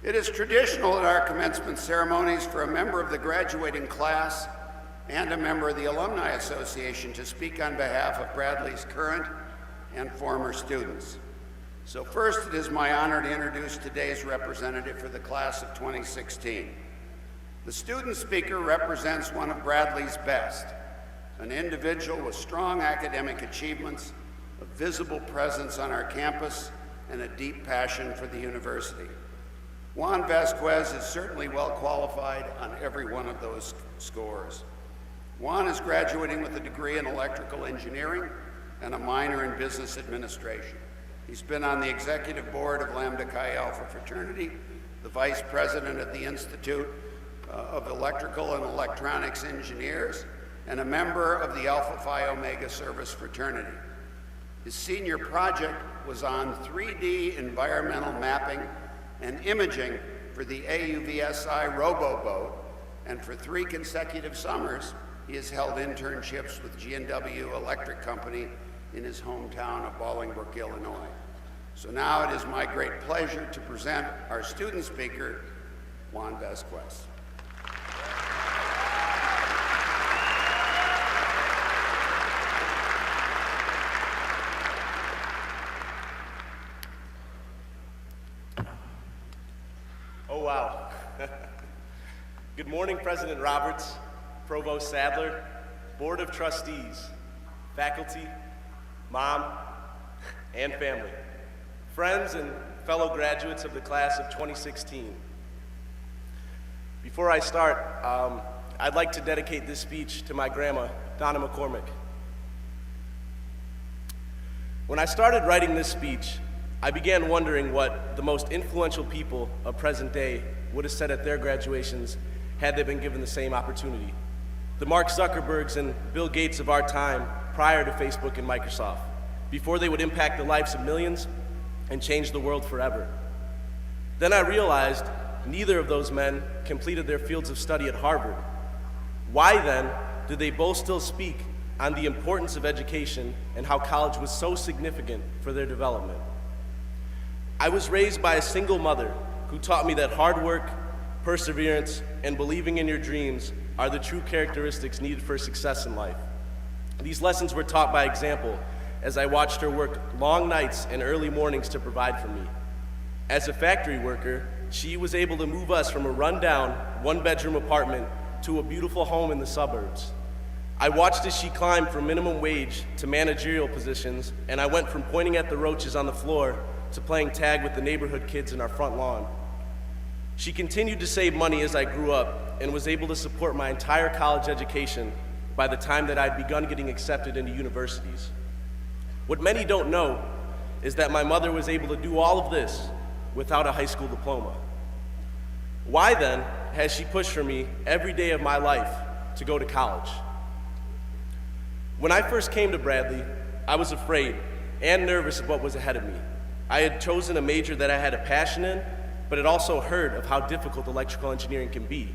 It is traditional at our commencement ceremonies for a member of the graduating class and a member of the Alumni Association to speak on behalf of Bradley's current and former students. So first, it is my honor to introduce today's representative for the class of 2016. The student speaker represents one of Bradley's best, an individual with strong academic achievements, a visible presence on our campus, and a deep passion for the university. Juan Vazquez is certainly well qualified on every one of those scores. Juan is graduating with a degree in electrical engineering and a minor in business administration. He's been on the executive board of Lambda Chi Alpha fraternity, the vice president of the Institute of Electrical and Electronics Engineers, and a member of the Alpha Phi Omega service fraternity. His senior project was on 3D environmental mapping and imaging for the AUVSI robo-boat, and for 3 consecutive summers, he has held internships with G&W Electric Company in his hometown of Bolingbrook, Illinois. So now it is my great pleasure to present our student speaker, Juan Vazquez. Oh, wow. Good morning, President Roberts, Provost Sadler, Board of Trustees, faculty, mom, and family, friends and fellow graduates of the class of 2016. Before I start, I'd like to dedicate this speech to my grandma, Donna McCormick. When I started writing this speech, I began wondering what the most influential people of present day would have said at their graduations had they been given the same opportunity. The Mark Zuckerbergs and Bill Gates of our time prior to Facebook and Microsoft, before they would impact the lives of millions and change the world forever. Then I realized neither of those men completed their fields of study at Harvard. Why then did they both still speak on the importance of education and how college was so significant for their development? I was raised by a single mother who taught me that hard work, perseverance, and believing in your dreams are the true characteristics needed for success in life. These lessons were taught by example as I watched her work long nights and early mornings to provide for me. As a factory worker, she was able to move us from a rundown, one-bedroom apartment to a beautiful home in the suburbs. I watched as she climbed from minimum wage to managerial positions, and I went from pointing at the roaches on the floor to playing tag with the neighborhood kids in our front lawn. She continued to save money as I grew up and was able to support my entire college education by the time that I'd begun getting accepted into universities. What many don't know is that my mother was able to do all of this without a high school diploma. Why then has she pushed for me every day of my life to go to college? When I first came to Bradley, I was afraid and nervous of what was ahead of me. I had chosen a major that I had a passion in, but had also heard of how difficult electrical engineering can be.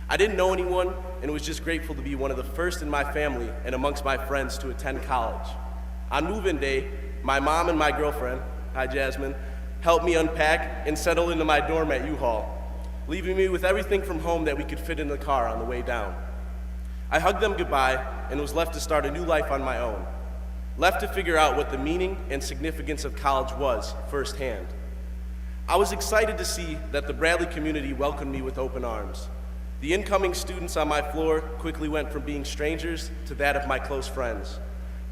I didn't know anyone and was just grateful to be one of the first in my family and amongst my friends to attend college. On move-in day, my mom and my girlfriend, hi Jasmine, helped me unpack and settle into my dorm at U-Haul, leaving me with everything from home that we could fit in the car on the way down. I hugged them goodbye and was left to start a new life on my own, left to figure out what the meaning and significance of college was firsthand. I was excited to see that the Bradley community welcomed me with open arms. The incoming students on my floor quickly went from being strangers to that of my close friends.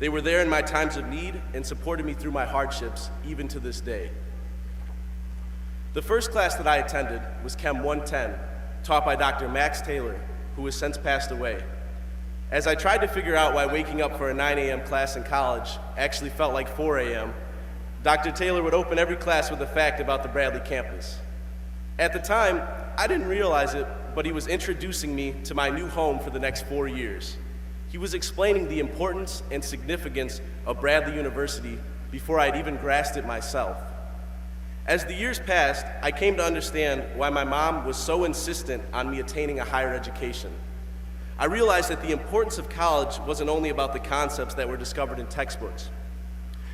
They were there in my times of need and supported me through my hardships, even to this day. The first class that I attended was Chem 110, taught by Dr. Max Taylor, who has since passed away. As I tried to figure out why waking up for a 9 a.m. class in college actually felt like 4 a.m., Dr. Taylor would open every class with a fact about the Bradley campus. At the time, I didn't realize it, but he was introducing me to my new home for the next 4 years. He was explaining the importance and significance of Bradley University before I'd even grasped it myself. As the years passed, I came to understand why my mom was so insistent on me attaining a higher education. I realized that the importance of college wasn't only about the concepts that were discovered in textbooks.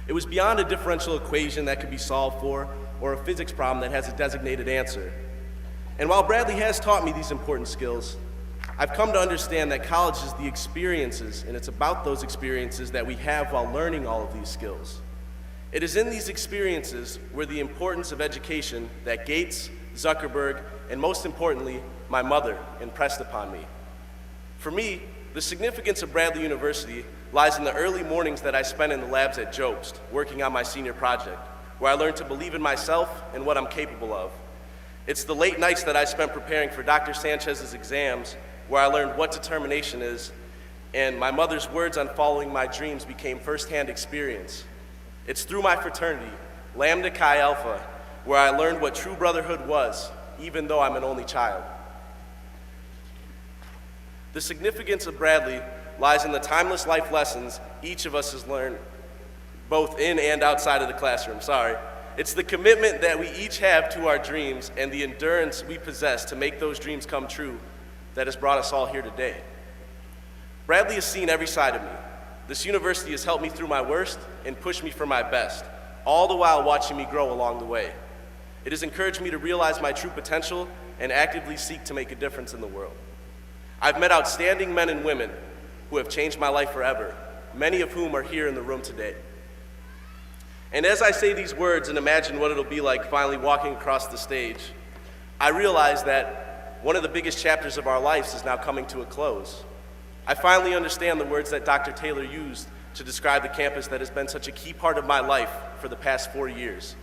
It was beyond a differential equation that could be solved for or a physics problem that has a designated answer. And while Bradley has taught me these important skills, I've come to understand that college is the experiences, and it's about those experiences that we have while learning all of these skills. It is in these experiences where the importance of education that Gates, Zuckerberg, and most importantly, my mother impressed upon me. For me, the significance of Bradley University lies in the early mornings that I spent in the labs at Jobst, working on my senior project, where I learned to believe in myself and what I'm capable of. It's the late nights that I spent preparing for Dr. Sanchez's exams, where I learned what determination is, and my mother's words on following my dreams became firsthand experience. It's through my fraternity, Lambda Chi Alpha, where I learned what true brotherhood was, even though I'm an only child. The significance of Bradley lies in the timeless life lessons each of us has learned, both in and outside of the classroom, It's the commitment that we each have to our dreams and the endurance we possess to make those dreams come true that has brought us all here today. Bradley has seen every side of me. This university has helped me through my worst and pushed me for my best, all the while watching me grow along the way. It has encouraged me to realize my true potential and actively seek to make a difference in the world. I've met outstanding men and women who have changed my life forever, many of whom are here in the room today. And as I say these words and imagine what it'll be like finally walking across the stage, I realize that one of the biggest chapters of our lives is now coming to a close. I finally understand the words that Dr. Taylor used to describe the campus that has been such a key part of my life for the past 4 years.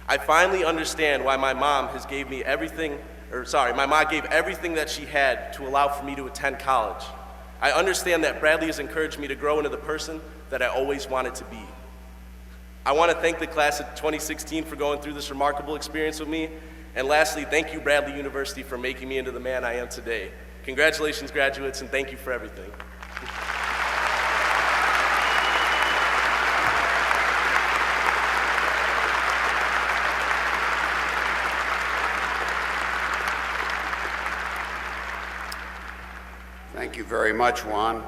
I finally understand why my mom gave everything that she had to allow for me to attend college. I understand that Bradley has encouraged me to grow into the person that I always wanted to be. I want to thank the class of 2016 for going through this remarkable experience with me. And lastly, thank you, Bradley University, for making me into the man I am today. Congratulations, graduates, and thank you for everything. Thank you very much, Juan.